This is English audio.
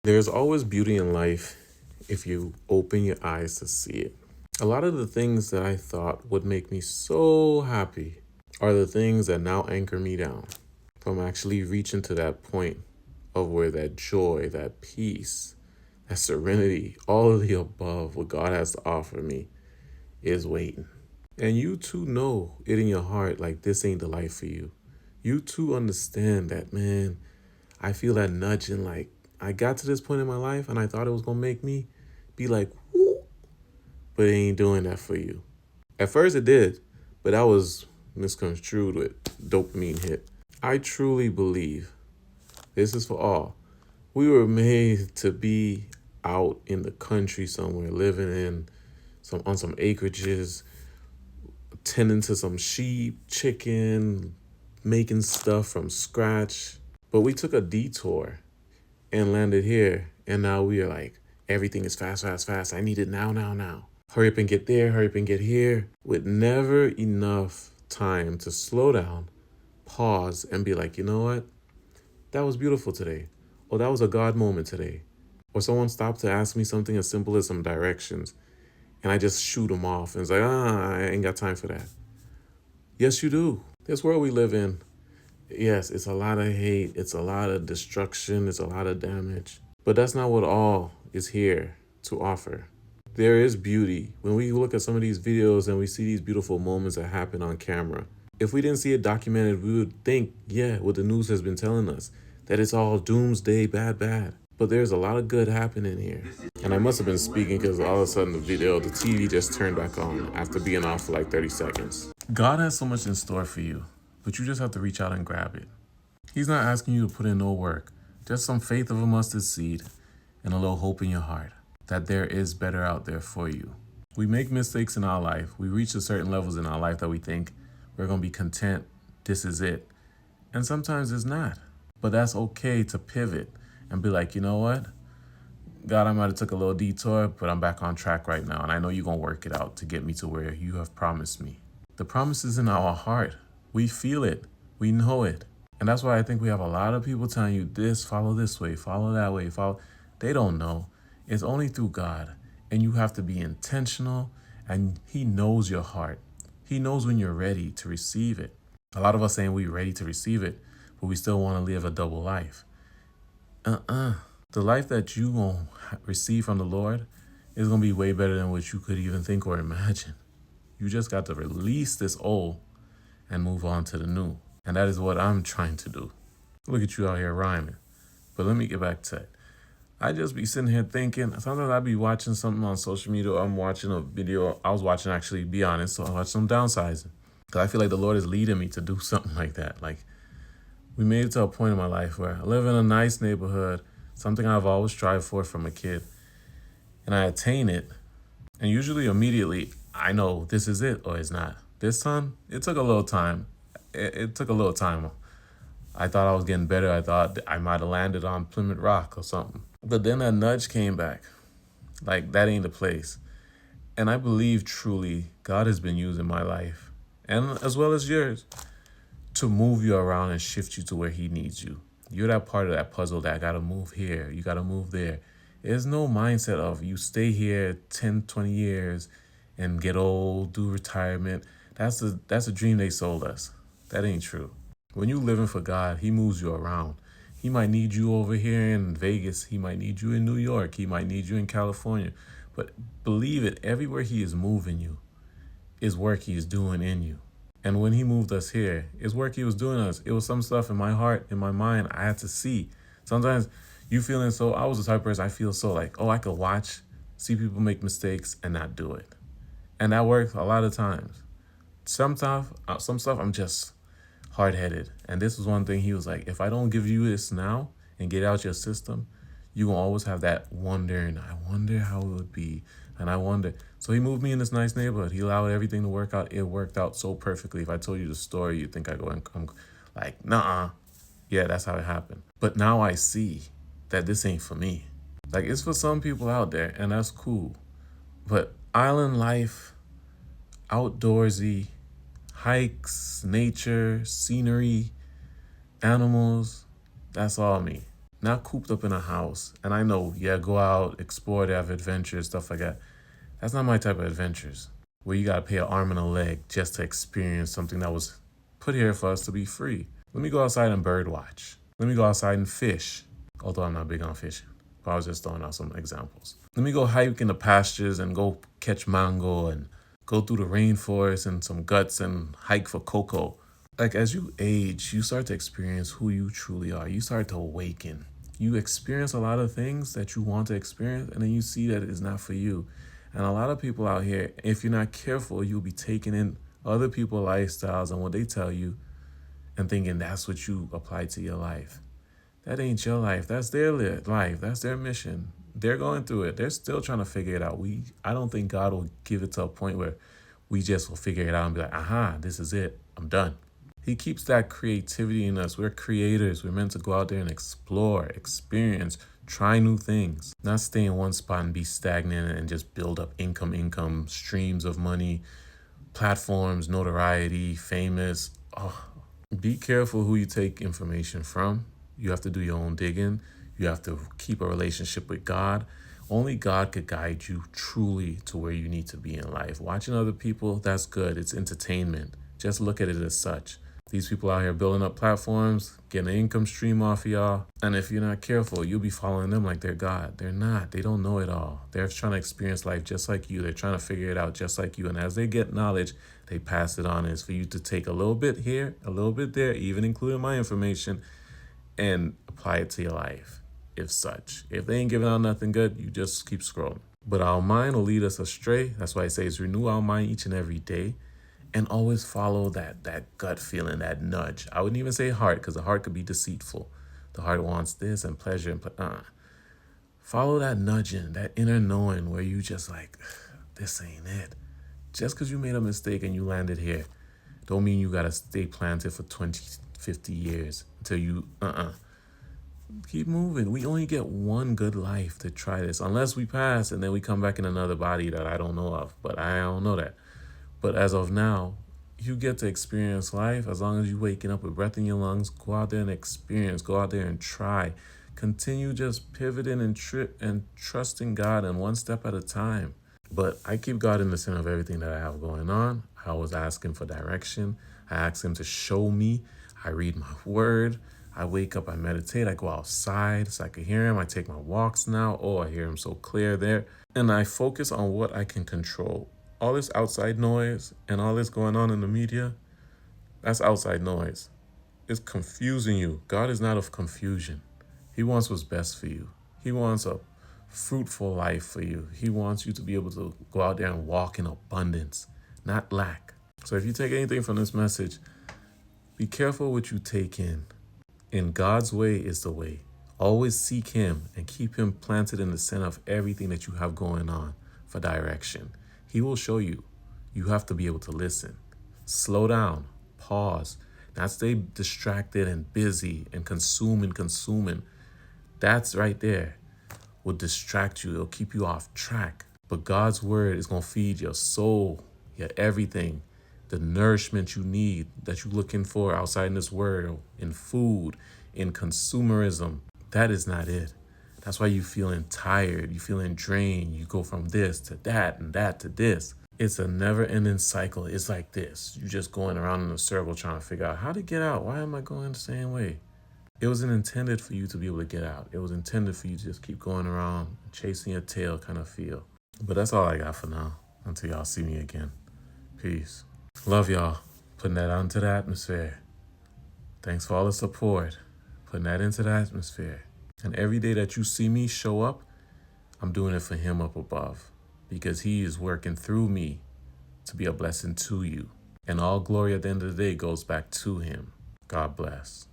There's always beauty in life if you open your eyes to see it. A lot of the things that I thought would make me so happy are the things that now anchor me down from actually reaching to that point of where that joy, that peace, that serenity, all of the above, what God has to offer me is waiting. And you too know it in your heart like this ain't the life for you. You too understand that, man, I feel that nudging like I got to this point in my life and I thought it was gonna make me be like, woo, but it ain't doing that for you. At first it did, but that was misconstrued with dopamine hit. I truly believe this is for all. We were made to be out in the country somewhere, living in some on some acreages, tending to some sheep, chicken, making stuff from scratch. But we took a detour and landed here. And now we are like, everything is fast, fast, fast. I need it now, now, now. Hurry up and get there, hurry up and get here. With never enough time to slow down, pause, and be like, you know what? That was beautiful today. Or that was a God moment today. Or someone stopped to ask me something as simple as some directions. And I just shoot them off. And it's like, I ain't got time for that. Yes, you do. This world we live in, yes, it's a lot of hate, it's a lot of destruction, it's a lot of damage. But that's not what all is here to offer. There is beauty. When we look at some of these videos and we see these beautiful moments that happen on camera, if we didn't see it documented, we would think, yeah, what the news has been telling us, that it's all doomsday, bad, bad. But there's a lot of good happening here. And I must have been speaking because all of a sudden the TV just turned back on after being off for like 30 seconds. God has so much in store for you, but you just have to reach out and grab it. He's not asking you to put in no work, just some faith of a mustard seed and a little hope in your heart that there is better out there for you. We make mistakes in our life. We reach to certain levels in our life that we think we're going to be content. This is it. And sometimes it's not. But that's okay to pivot and be like, you know what? God, I might have took a little detour, but I'm back on track right now. And I know you're going to work it out to get me to where you have promised me. The promise is in our heart. We feel it. We know it. And that's why I think we have a lot of people telling you this way, follow that way, follow. They don't know. It's only through God. And you have to be intentional. And He knows your heart. He knows when you're ready to receive it. A lot of us saying we're ready to receive it, but we still want to live a double life. The life that you going to receive from the Lord is going to be way better than what you could even think or imagine. You just got to release this old and move on to the new. And that is what I'm trying to do. Look at you out here rhyming. But let me get back to it. I just be sitting here thinking, sometimes I'd be watching something on social media. Or I'm watching a video. I was watching, actually, be honest. So I watched some downsizing. Because I feel like the Lord is leading me to do something like that. Like, we made it to a point in my life where I live in a nice neighborhood, something I've always strived for from a kid. And I attain it. And usually immediately, I know this is it or it's not. This time, it took a little time. It took a little time. I thought I was getting better. I thought I might have landed on Plymouth Rock or something. But then that nudge came back. Like, that ain't the place. And I believe truly God has been using my life, and as well as yours, to move you around and shift you to where He needs you. You're that part of that puzzle that got to move here. You got to move there. There's no mindset of you stay here 10, 20 years and get old, do retirement. That's a dream they sold us. That ain't true. When you living for God, He moves you around. He might need you over here in Vegas. He might need you in New York. He might need you in California. But believe it, everywhere He is moving you is work He is doing in you. And when He moved us here, it's work He was doing us. It was some stuff in my heart, in my mind, I had to see. Sometimes you feeling so, I was the type of person, I feel so like, oh, I could watch, see people make mistakes and not do it. And that works a lot of times. Some stuff I'm just hard-headed. And this was one thing He was like, if I don't give you this now and get out your system, you gonna always have that wondering, I wonder how it would be. And I wonder. So He moved me in this nice neighborhood. He allowed everything to work out. It worked out so perfectly. If I told you the story, you'd think I go and come like, nah. Yeah, that's how it happened. But now I see that this ain't for me. Like, it's for some people out there, and that's cool. But island life, outdoorsy, hikes, nature, scenery, animals, that's all me. not cooped up in a house. And I know, yeah, go out, explore, they have adventures, stuff like that. That's not my type of adventures where you gotta pay an arm and a leg just to experience something that was put here for us to be free. Let me go outside and bird watch. Let me go outside and fish, although I'm not big on fishing. But I was just throwing out some examples. Let me go hike in the pastures and go catch mango and go through the rainforest and some guts and hike for cocoa. Like as you age, you start to experience who you truly are. You start to awaken. You experience a lot of things that you want to experience, and then you see that it's not for you. And a lot of people out here, if you're not careful, you'll be taking in other people's lifestyles and what they tell you and thinking that's what you apply to your life. That ain't your life. That's their life. That's their mission. They're going through it. They're still trying to figure it out. I don't think God will give it to a point where we just will figure it out and be like, aha, this is it. I'm done. He keeps that creativity in us. We're creators. We're meant to go out there and explore, experience, try new things, not stay in one spot and be stagnant and just build up income, streams of money, platforms, notoriety, famous. Oh, be careful who you take information from. You have to do your own digging. You have to keep a relationship with God. Only God could guide you truly to where you need to be in life. Watching other people, that's good. It's entertainment. Just look at it as such. These people out here building up platforms, getting an income stream off of y'all. And if you're not careful, you'll be following them like they're God. They're not. They don't know it all. They're trying to experience life just like you. They're trying to figure it out just like you. And as they get knowledge, they pass it on. It's for you to take a little bit here, a little bit there, even including my information, and apply it to your life, if such. If they ain't giving out nothing good, you just keep scrolling. But our mind will lead us astray. That's why I say it's renew our mind each and every day. And always follow that gut feeling, that nudge. I wouldn't even say heart, because the heart could be deceitful. The heart wants this and pleasure and follow that nudging, that inner knowing where you just like, this ain't it. Just because you made a mistake and you landed here, don't mean you gotta stay planted for 20, 50 years until you keep moving. We only get one good life to try this, unless we pass and then we come back in another body that I don't know of. But I don't know that. But as of now, you get to experience life as long as you're waking up with breath in your lungs. Go out there and experience. Go out there and try. Continue just pivoting and trusting God, and one step at a time. But I keep God in the center of everything that I have going on. I always ask Him for direction. I ask Him to show me. I read my word. I wake up, I meditate. I go outside so I can hear Him. I take my walks now. Oh, I hear Him so clear there. And I focus on what I can control. All this outside noise and all this going on in the media, that's outside noise. It's confusing you. God is not of confusion. He wants what's best for you. He wants a fruitful life for you. He wants you to be able to go out there and walk in abundance, not lack. So if you take anything from this message, be careful what you take in. In God's way is the way. Always seek Him and keep Him planted in the center of everything that you have going on for direction. He will show you. You have to be able to listen. Slow down, pause, not stay distracted and busy and consuming. That's right there will distract you. It'll keep you off track. But God's word is going to feed your soul, your everything, the nourishment you need that you're looking for outside in this world, in food, in consumerism. That is not it. That's why you're feeling tired, you're feeling drained. You go from this to that and that to this. It's a never-ending cycle. It's like this. You're just going around in a circle trying to figure out how to get out. Why am I going the same way? It wasn't intended for you to be able to get out. It was intended for you to just keep going around, chasing your tail kind of feel. But that's all I got for now. Until y'all see me again. Peace. Love y'all. Putting that out into the atmosphere. Thanks for all the support. Putting that into the atmosphere. And every day that you see me show up, I'm doing it for Him up above, because He is working through me to be a blessing to you. And all glory at the end of the day goes back to Him. God bless.